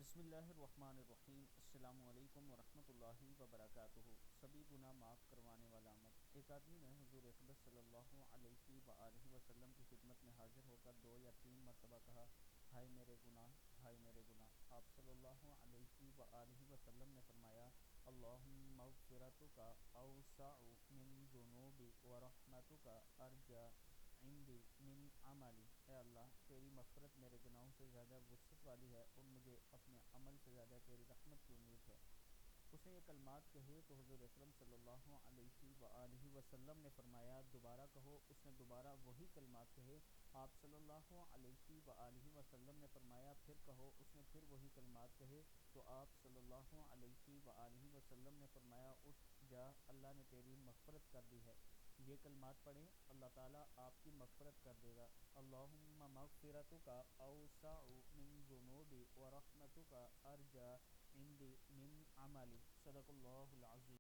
بسم اللہ الرحمن الرحیم۔ السلام علیکم ورحمۃ اللہ وبرکاتہ۔ سبھی گناہ معاف کروانے والا آمد۔ ایک آدمی نے حضور اقدس صلی اللہ علیہ وآلہ وسلم کی خدمت میں حاضر ہو کر 2 یا 3 مرتبہ کہا، ہائے میرے گناہ، ہائے میرے گناہ۔ آپ صلی اللہ علیہ وآلہ وسلم نے فرمایا، اللہم مغفرتک اوسع من ذنوبی ورحمتک ارجی عندی من عملی۔ اے اللہ، تیری مغفرت میرے گناہوں سے زیادہ وسعت والی ہے اور مجھے اپنے عمل سے زیادہ تیری رحمت کی امید ہے۔ اس نے یہ کلمات کہے تو حضور اکرم صلی اللہ علیہ وآلہ وسلم نے فرمایا، دوبارہ کہو۔ اس نے دوبارہ وہی کلمات کہے۔ آپ صلی اللہ علیہ وآلہ وسلم نے فرمایا، پھر کہو۔ اس نے پھر وہی کلمات کہے تو آپ صلی اللہ علیہ وآلہ وسلم نے فرمایا، اٹھ جا، اللہ نے تیری مغفرت کر دی ہے۔ یہ کلمات پڑھیں، اللہ تعالیٰ آپ کی مغفرت کر دے گا۔ اللہم مغفرتک اوسع من ذنوبی ورحمتک ارجی عندی من عملی۔ صدق اللہ العظیم۔